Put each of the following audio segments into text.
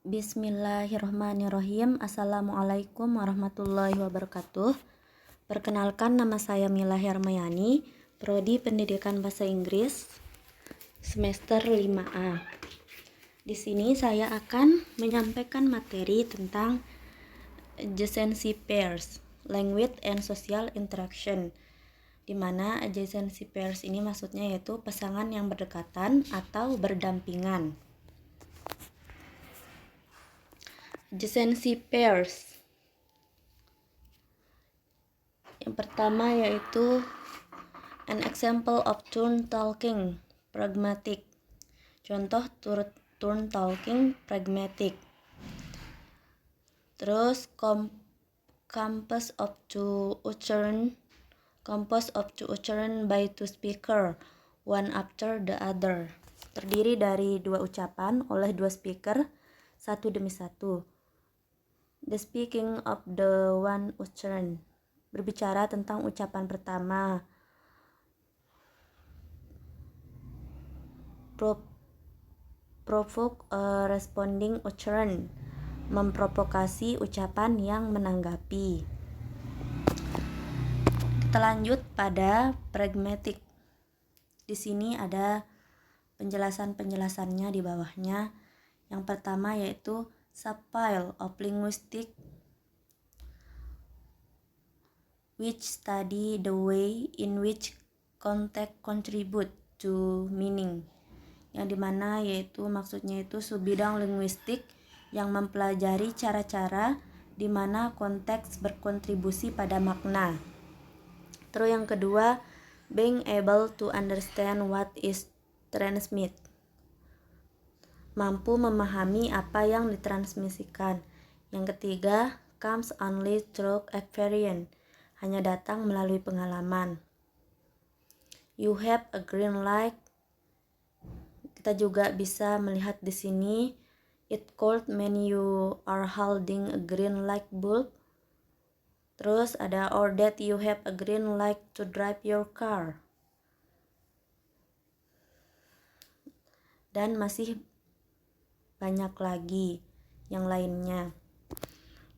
Bismillahirrahmanirrahim. Assalamualaikum warahmatullahi wabarakatuh. Perkenalkan, nama saya Mila Hermayani, Prodi Pendidikan Bahasa Inggris, semester 5A. Di sini saya akan menyampaikan materi tentang adjacency pairs, language and social interaction. Di mana adjacency pairs ini maksudnya yaitu pasangan yang berdekatan atau berdampingan. Adjacency pairs. Yang pertama yaitu an example of turn talking pragmatic. Contoh turn talking pragmatic. Terus composed of two ucharan by two speaker, one after the other. Terdiri dari dua ucapan oleh dua speaker, satu demi satu. The speaking of the one ucharan, berbicara tentang ucapan pertama. Provoke a responding ucharan, memprovokasi ucapan yang menanggapi. Kita lanjut pada pragmatic. Di sini ada penjelasannya di bawahnya. Yang pertama yaitu subpile of linguistics which study the way in which context contribute to meaning. Yang dimana yaitu maksudnya itu subbidang linguistik yang mempelajari cara-cara di mana konteks berkontribusi pada makna. Terus yang kedua, being able to understand what is transmit, mampu memahami apa yang ditransmisikan. Yang ketiga, comes only through experience, hanya datang melalui pengalaman. You have a green light. Kita juga bisa melihat di sini, it could mean you are holding a green light bulb. Terus ada or that you have a green light to drive your car. Dan masih banyak lagi yang lainnya.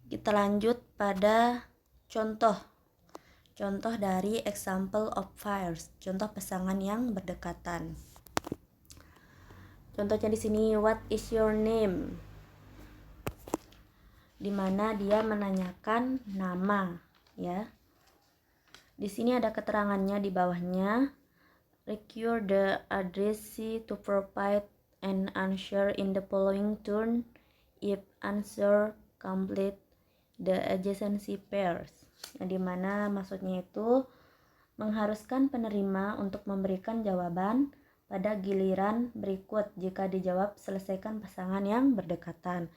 Kita lanjut pada contoh dari example of pairs, contoh pasangan yang berdekatan. Contohnya di sini, what is your name? Di mana dia menanyakan nama, ya. Di sini ada keterangannya di bawahnya. Require the addressee to provide an answer in the following turn if answer complete the adjacency pairs. Yang dimana maksudnya itu mengharuskan penerima untuk memberikan jawaban pada giliran berikut jika dijawab selesaikan pasangan yang berdekatan.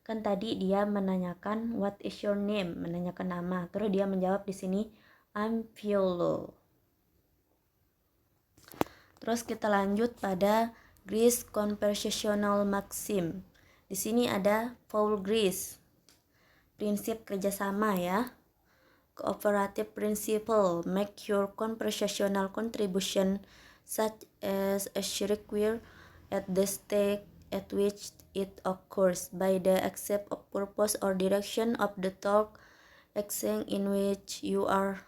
Kan tadi dia menanyakan what is your name, menanyakan nama. Terus dia menjawab di sini I'm Piolo. Terus kita lanjut pada Greece conversational maxim. Di sini ada Paul Greece, prinsip kerjasama, ya. Cooperative principle, make your conversational contribution such as a required at the stage at which it occurs by the accept of purpose or direction of the talk exchange in which you are.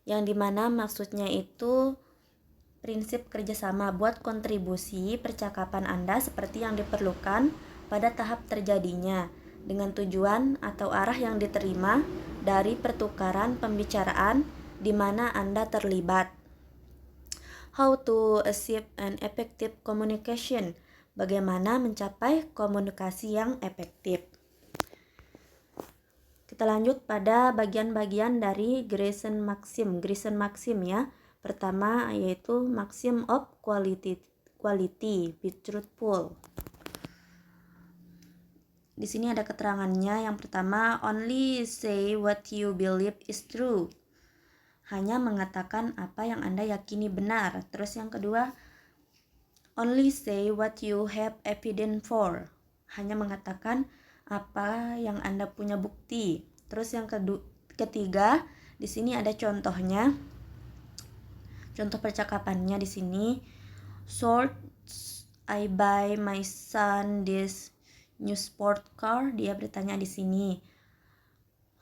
Yang dimana maksudnya itu prinsip kerjasama, buat kontribusi percakapan Anda seperti yang diperlukan pada tahap terjadinya dengan tujuan atau arah yang diterima dari pertukaran pembicaraan di mana Anda terlibat. How to achieve an effective communication, bagaimana mencapai komunikasi yang efektif. Kita lanjut pada bagian-bagian dari Grayson Maxim, ya. Pertama yaitu maxim of quality, be truthful. Di sini ada keterangannya. Yang pertama, only say what you believe is true. Hanya mengatakan apa yang Anda yakini benar. Terus yang kedua, only say what you have evidence for. Hanya mengatakan apa yang Anda punya bukti. Terus yang ketiga, di sini ada contohnya. Contoh percakapannya di sini, short I buy my son this new sport car? Dia bertanya di sini.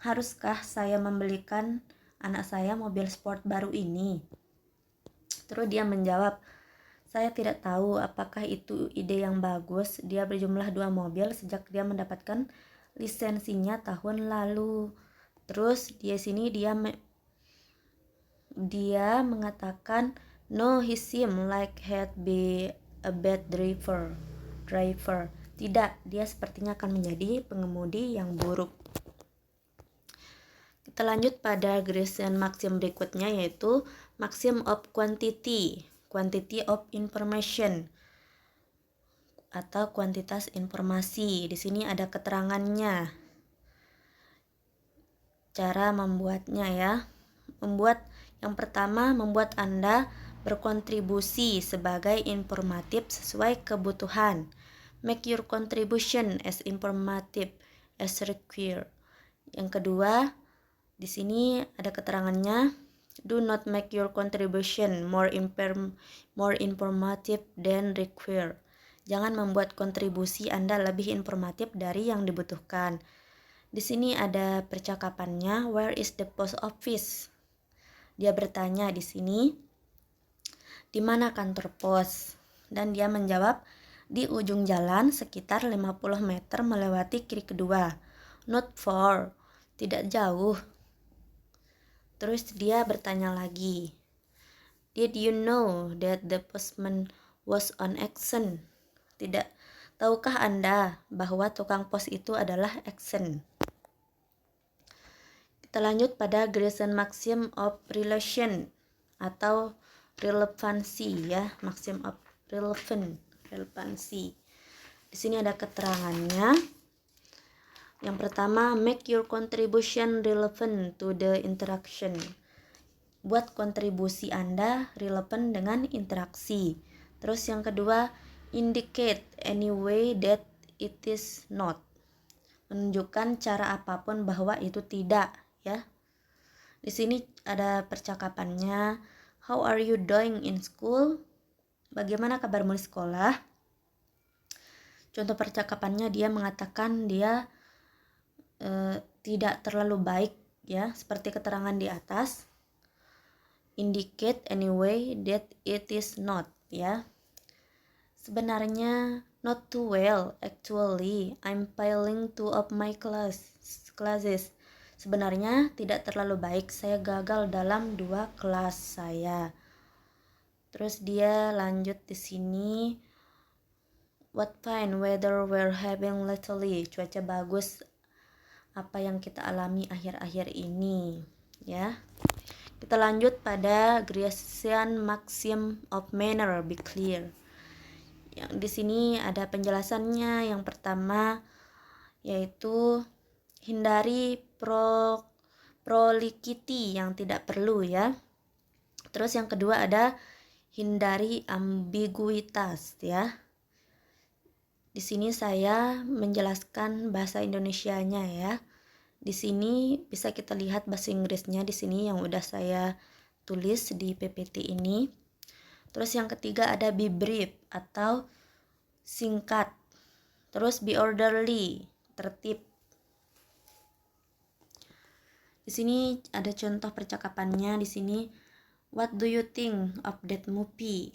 Haruskah saya membelikan anak saya mobil sport baru ini? Terus dia menjawab, saya tidak tahu apakah itu ide yang bagus. Dia berjumlah 2 mobil sejak dia mendapatkan lisensinya tahun lalu. Terus dia mengatakan, no, he seemed like he'd be a bad driver. Tidak, dia sepertinya akan menjadi pengemudi yang buruk. Kita lanjut pada Grecian maxim berikutnya, yaitu maxim of quantity of information atau kuantitas informasi. Di sini ada keterangannya. Cara membuatnya ya. Yang pertama, membuat Anda berkontribusi sebagai informatif sesuai kebutuhan. Make your contribution as informative as required. Yang kedua, di sini ada keterangannya. Do not make your contribution more informative than required. Jangan membuat kontribusi Anda lebih informatif dari yang dibutuhkan. Di sini ada percakapannya. Where is the post office? Dia bertanya di sini, di mana kantor pos? Dan dia menjawab, di ujung jalan sekitar 50 meter melewati kiri kedua. Not far, tidak jauh. Terus dia bertanya lagi, did you know that the postman was on action? Tahukah Anda bahwa tukang pos itu adalah action? Kita lanjut pada Grecian maxim of relation atau relevansi ya, maxim of relevancy. Di sini ada keterangannya. Yang pertama, make your contribution relevant to the interaction. Buat kontribusi Anda relevan dengan interaksi. Terus yang kedua, indicate any way that it is not. Menunjukkan cara apapun bahwa itu tidak, ya. Di sini ada percakapannya. How are you doing in school? Bagaimana kabarmu di sekolah? Contoh percakapannya, dia mengatakan dia tidak terlalu baik, ya, seperti keterangan di atas. Indicate anyway that it is not, ya. Sebenarnya not too well, actually. I'm failing 2 of my classes. Sebenarnya tidak terlalu baik, saya gagal dalam 2 kelas saya. Terus dia lanjut di sini. What fine weather we're having lately. Cuaca bagus apa yang kita alami akhir-akhir ini, ya. Kita lanjut pada Grecian maxim of manner, be clear. Yang di sini ada penjelasannya. Yang pertama yaitu hindari prolikiti yang tidak perlu, ya. Terus yang kedua ada hindari ambiguitas, ya. Di sini saya menjelaskan bahasa Indonesianya, ya. Di sini bisa kita lihat bahasa Inggrisnya di sini yang udah saya tulis di PPT ini. Terus yang ketiga ada be brief atau singkat. Terus be orderly, tertib. Di sini ada contoh percakapannya di sini. What do you think of that movie?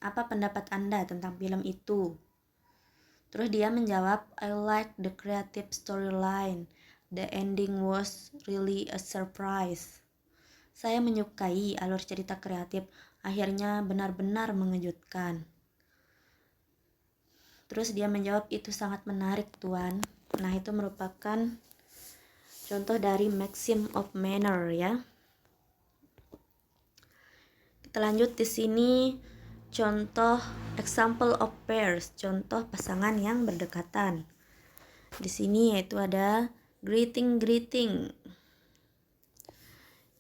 Apa pendapat Anda tentang film itu? Terus dia menjawab, I like the creative storyline. The ending was really a surprise. Saya menyukai alur cerita kreatif. Akhirnya benar-benar mengejutkan. Terus dia menjawab, itu sangat menarik, Tuan. Nah, itu merupakan contoh dari maxim of manner, ya. Kita lanjut di sini. Contoh example of pairs, contoh pasangan yang berdekatan. Di sini yaitu ada greeting.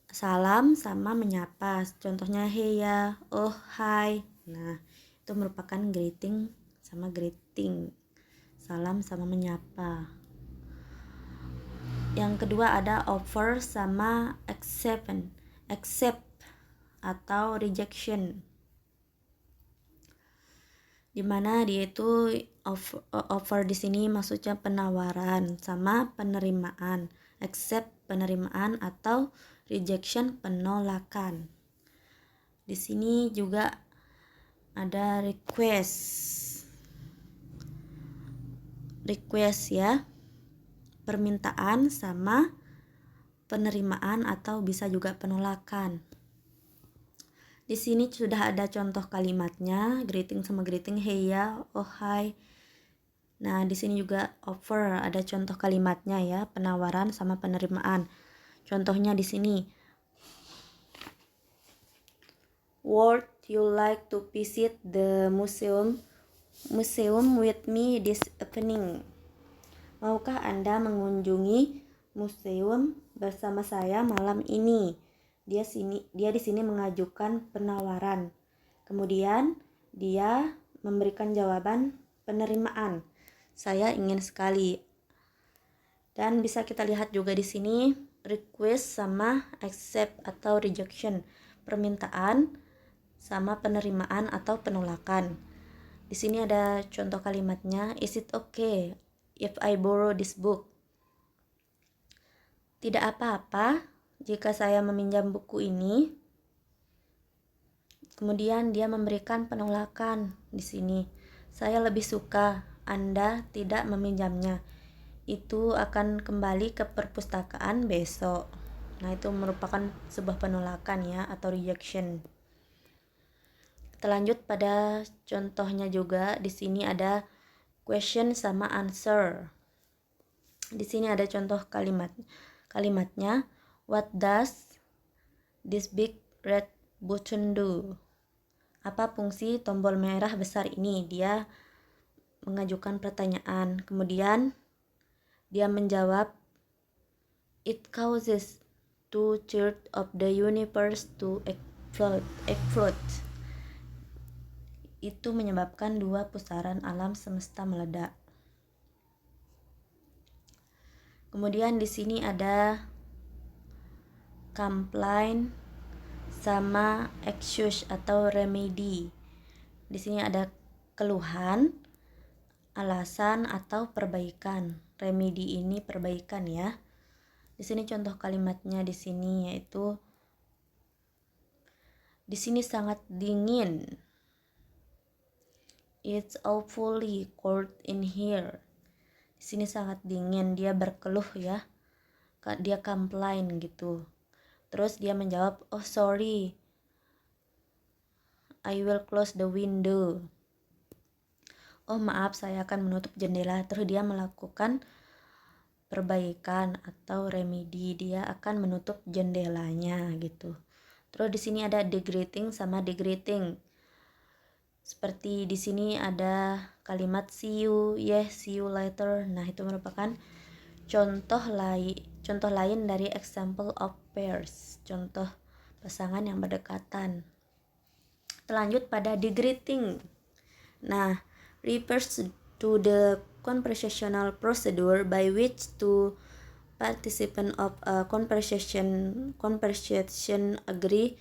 Salam sama menyapa. Contohnya hey ya, oh hi. Nah, itu merupakan greeting sama greeting. Salam sama menyapa. Yang kedua ada offer sama accept atau rejection. dimana dia itu offer di sini maksudnya penawaran, sama penerimaan, accept penerimaan, atau rejection penolakan. Di sini juga ada request ya, permintaan sama penerimaan atau bisa juga penolakan. Di sini sudah ada contoh kalimatnya, greeting sama greeting, hey ya, oh hi. Nah, di sini juga offer, ada contoh kalimatnya ya, penawaran sama penerimaan. Contohnya di sini, would you like to visit the museum with me this evening? Maukah Anda mengunjungi museum bersama saya malam ini? Dia di sini mengajukan penawaran. Kemudian dia memberikan jawaban penerimaan. Saya ingin sekali. Dan bisa kita lihat juga di sini request sama accept atau rejection, permintaan sama penerimaan atau penolakan. Di sini ada contoh kalimatnya, is it okay if I borrow this book? Tidak apa-apa jika saya meminjam buku ini. Kemudian dia memberikan penolakan di sini. Saya lebih suka Anda tidak meminjamnya. Itu akan kembali ke perpustakaan besok. Nah, itu merupakan sebuah penolakan ya, atau rejection. Kita lanjut pada contohnya juga. Di sini ada question sama answer. Di sini ada contoh kalimatnya. What does this big red button do? Apa fungsi tombol merah besar ini? Dia mengajukan pertanyaan. Kemudian dia menjawab, it causes 2/3 of the universe to explode. Itu menyebabkan 2 pusaran alam semesta meledak. Kemudian di sini ada complaint sama excuse atau remedy. Di sini ada keluhan, alasan, atau perbaikan. Remedy ini perbaikan ya. Di sini contoh kalimatnya di sini yaitu, di sini sangat dingin. It's awfully cold in here. Di sini sangat dingin, dia berkeluh ya. Dia complain gitu. Terus dia menjawab, oh sorry, I will close the window. Oh maaf, saya akan menutup jendela. Terus dia melakukan perbaikan atau remedi, dia akan menutup jendelanya gitu. Terus di sini ada degrading sama degrading. Seperti di sini ada kalimat see you, yes, see you later. Nah, itu merupakan contoh lain dari example of pairs, contoh pasangan yang berdekatan. Lanjut pada degrading. Nah, refers to the conversational procedure by which two participants of a conversation agree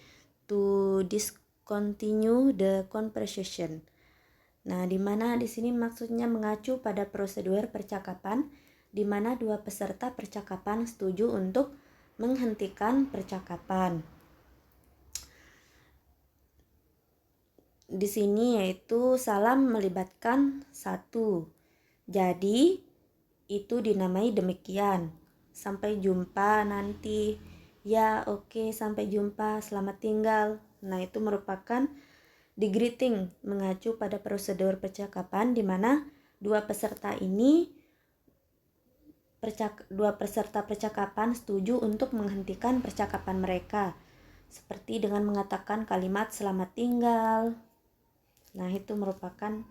to discontinue the conversation. Nah, di mana di sini maksudnya mengacu pada prosedur percakapan di mana 2 peserta percakapan setuju untuk menghentikan percakapan. Di sini yaitu salam melibatkan 1. Jadi itu dinamai demikian. Sampai jumpa nanti. Ya, oke, sampai jumpa, selamat tinggal. Nah, itu merupakan degrading, mengacu pada prosedur percakapan di mana 2 peserta percakapan setuju untuk menghentikan percakapan mereka. Seperti dengan mengatakan kalimat selamat tinggal. Nah, itu merupakan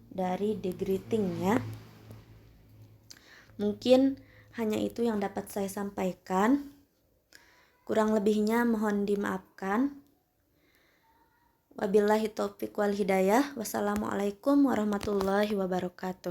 dari degrading ya. Mungkin hanya itu yang dapat saya sampaikan. Kurang lebihnya mohon dimaafkan. Wabillahi taufiq wal hidayah. Wassalamualaikum warahmatullahi wabarakatuh.